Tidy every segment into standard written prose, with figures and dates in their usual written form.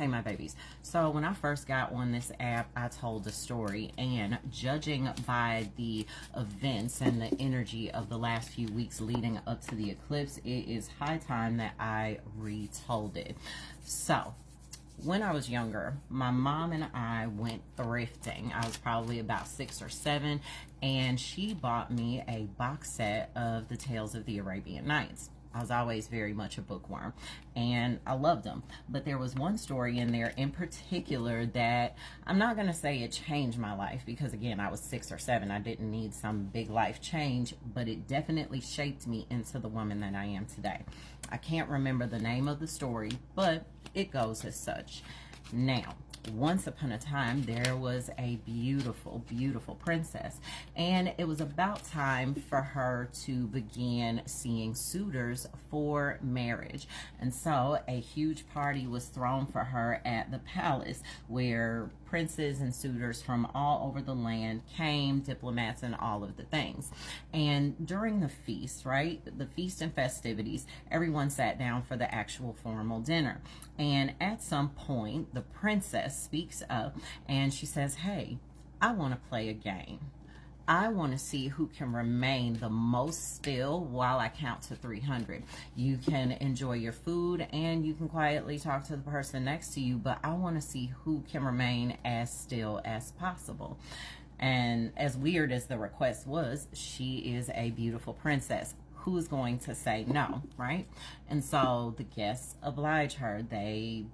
Hey, my babies. So when I first got on this app, I told a story, and judging by the events and the energy of the last few weeks leading up to the eclipse, it is high time that I retold it. So when I was younger, my mom and I went thrifting. I was probably about 6 or 7, and she bought me a box set of the Tales of the Arabian Nights. I was always very much a bookworm, and I loved them. But there was one story in there in particular that I'm not going to say it changed my life, because again, I was 6 or 7. I didn't need some big life change, but it definitely shaped me into the woman that I am today. I can't remember the name of the story, but it goes as such. Now, once upon a time, there was a beautiful, beautiful princess, and it was about time for her to begin seeing suitors for marriage. And so a huge party was thrown for her at the palace, where princes and suitors from all over the land came, diplomats and all of the things. And during the feast, right, the feast and festivities, everyone sat down for the actual formal dinner. And at some point, the princess speaks up and she says, hey, I want to play a game. I want to see who can remain the most still while I count to 300. You can enjoy your food and you can quietly talk to the person next to you, but I want to see who can remain as still as possible. And as weird as the request was, she is a beautiful princess. Who's going to say no, right? And so the guests oblige her. They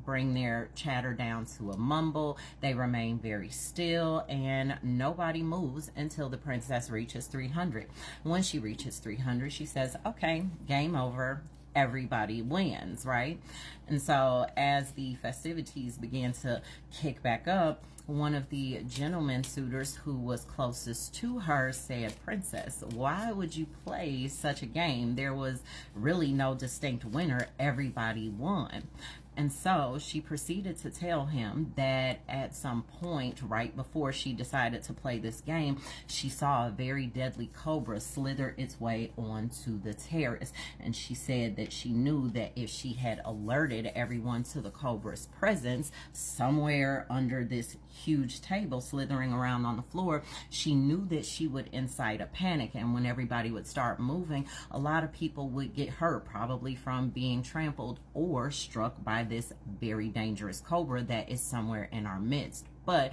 bring their chatter down to a mumble. They remain very still, and nobody moves until the princess reaches 300. When she reaches 300, she says, okay, game over. Everybody wins, right? And so as the festivities began to kick back up, one of the gentleman suitors who was closest to her said, Princess, why would you play such a game? There was really no distinct winner. Everybody won. And so she proceeded to tell him that at some point, right before she decided to play this game, she saw a very deadly cobra slither its way onto the terrace. And she said that she knew that if she had alerted everyone to the cobra's presence somewhere under this huge table slithering around on the floor, she knew that she would incite a panic. And when everybody would start moving, a lot of people would get hurt, probably from being trampled or struck by this very dangerous cobra that is somewhere in our midst. But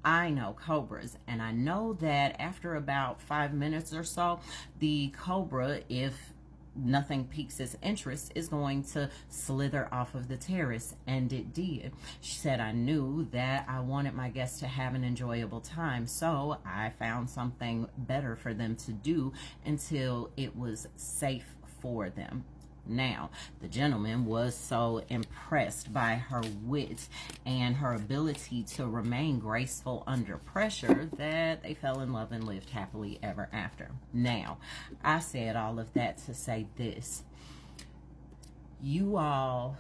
I know cobras, and I know that after about 5 minutes or so, the cobra, if nothing piques its interest, is going to slither off of the terrace, and it did. She said, I knew that I wanted my guests to have an enjoyable time, so I found something better for them to do until it was safe for them. Now, the gentleman was so impressed by her wit and her ability to remain graceful under pressure that they fell in love and lived happily ever after. Now, I said all of that to say this. You all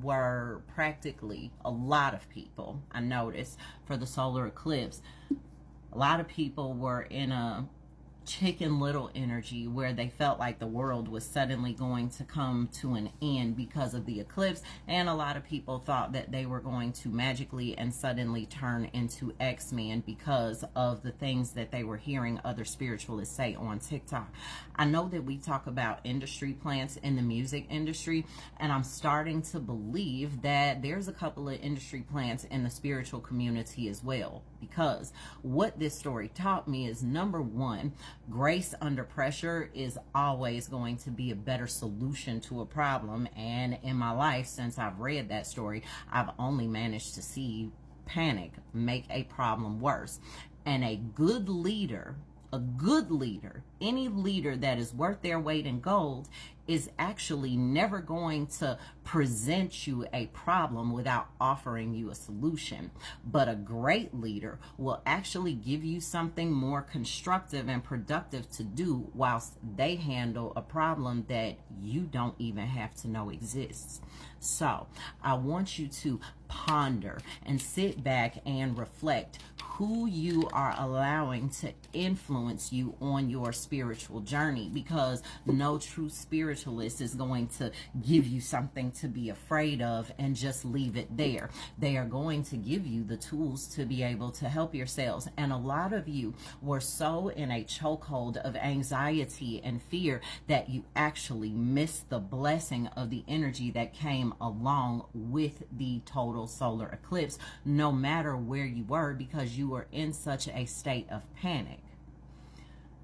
were practically, a lot of people, I noticed, for the solar eclipse, a lot of people were in a Chicken Little energy where they felt like the world was suddenly going to come to an end because of the eclipse, and a lot of people thought that they were going to magically and suddenly turn into X-Men because of the things that they were hearing other spiritualists say on TikTok. I know that we talk about industry plants in the music industry, and I'm starting to believe that there's a couple of industry plants in the spiritual community as well, because what this story taught me is, number one, grace under pressure is always going to be a better solution to a problem. And in my life, since I've read that story, I've only managed to see panic make a problem worse. And a good leader, any leader that is worth their weight in gold, is actually never going to present you a problem without offering you a solution. But a great leader will actually give you something more constructive and productive to do whilst they handle a problem that you don't even have to know exists. So I want you to ponder and sit back and reflect. who you are allowing to influence you on your spiritual journey, because no true spiritualist is going to give you something to be afraid of and just leave it there. They are going to give you the tools to be able to help yourselves. And a lot of you were so in a chokehold of anxiety and fear that you actually missed the blessing of the energy that came along with the total solar eclipse, no matter where you were, because you were in such a state of panic.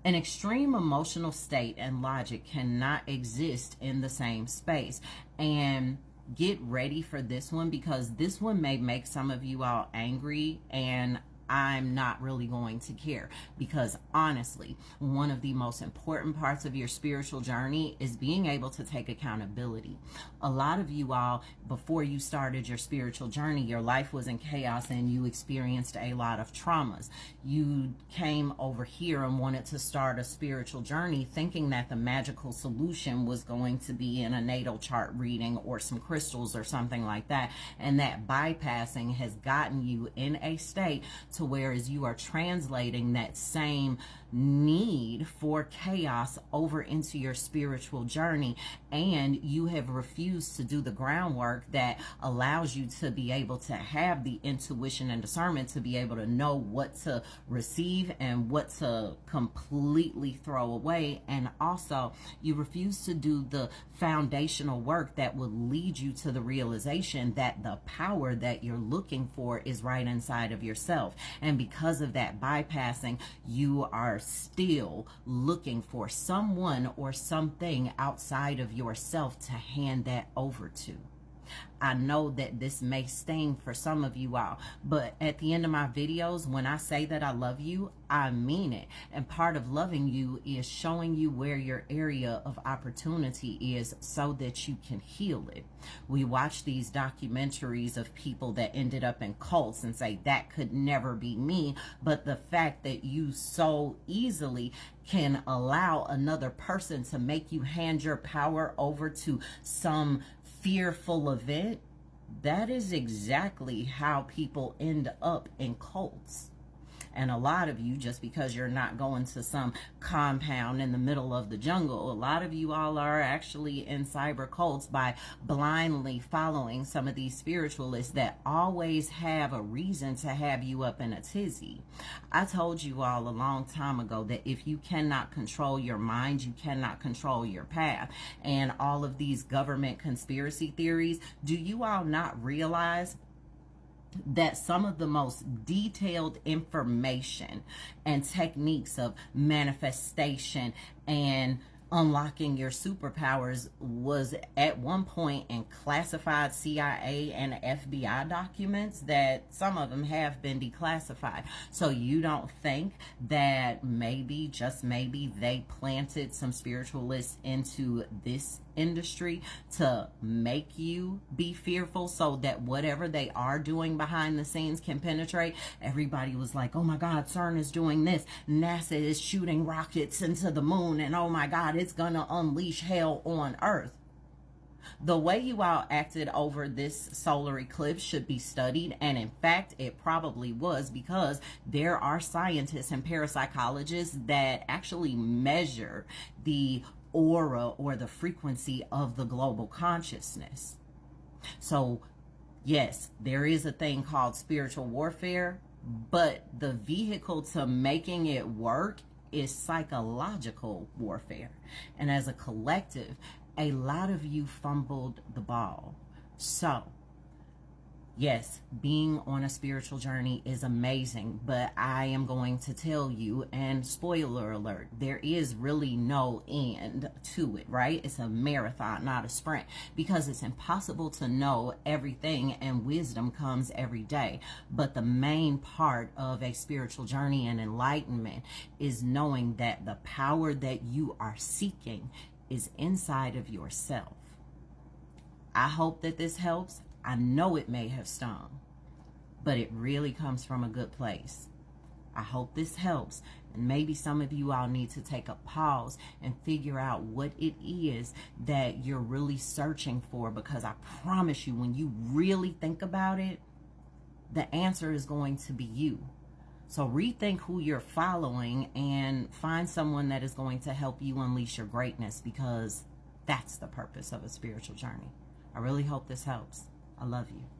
An extreme emotional state and logic cannot exist in the same space. And get ready for this one, because this one may make some of you all angry, and I'm not really going to care, because honestly, one of the most important parts of your spiritual journey is being able to take accountability. A lot of you all, before you started your spiritual journey, your life was in chaos and you experienced a lot of traumas. You came over here and wanted to start a spiritual journey thinking that the magical solution was going to be in a natal chart reading or some crystals or something like that. And that bypassing has gotten you in a state to where as you are translating that same need for chaos over into your spiritual journey, and you have refused to do the groundwork that allows you to be able to have the intuition and discernment to be able to know what to receive and what to completely throw away. And also, you refuse to do the foundational work that would lead you to the realization that the power that you're looking for is right inside of yourself. And because of that bypassing, you are still looking for someone or something outside of yourself to hand that over to. I know that this may sting for some of you all, but at the end of my videos, when I say that I love you, I mean it. And part of loving you is showing you where your area of opportunity is so that you can heal it. We watch these documentaries of people that ended up in cults and say that could never be me, but the fact that you so easily can allow another person to make you hand your power over to some fearful event, that is exactly how people end up in cults. And a lot of you, just because you're not going to some compound in the middle of the jungle, a lot of you all are actually in cyber cults by blindly following some of these spiritualists that always have a reason to have you up in a tizzy. I told you all a long time ago that if you cannot control your mind, you cannot control your path. And all of these government conspiracy theories, do you all not realize that some of the most detailed information and techniques of manifestation and unlocking your superpowers was at one point in classified CIA and FBI documents, that some of them have been declassified? So you don't think that maybe, just maybe, they planted some spiritualists into this industry to make you be fearful so that whatever they are doing behind the scenes can penetrate? Everybody was like, oh my God, CERN is doing this, NASA is shooting rockets into the moon, and oh my God, it's gonna unleash hell on Earth. The way you all acted over this solar eclipse should be studied, and in fact it probably was, because there are scientists and parapsychologists that actually measure the aura or the frequency of the global consciousness. So yes, there is a thing called spiritual warfare, but the vehicle to making it work is psychological warfare. And as a collective, a lot of you fumbled the ball. So yes, being on a spiritual journey is amazing, but I am going to tell you, and spoiler alert, there is really no end to it, right? It's a marathon, not a sprint, because it's impossible to know everything, and wisdom comes every day. But the main part of a spiritual journey and enlightenment is knowing that the power that you are seeking is inside of yourself. I hope that this helps. I know it may have stung, but it really comes from a good place. I hope this helps. And maybe some of you all need to take a pause and figure out what it is that you're really searching for, because I promise you, when you really think about it, the answer is going to be you. So rethink who you're following and find someone that is going to help you unleash your greatness, because that's the purpose of a spiritual journey. I really hope this helps. I love you.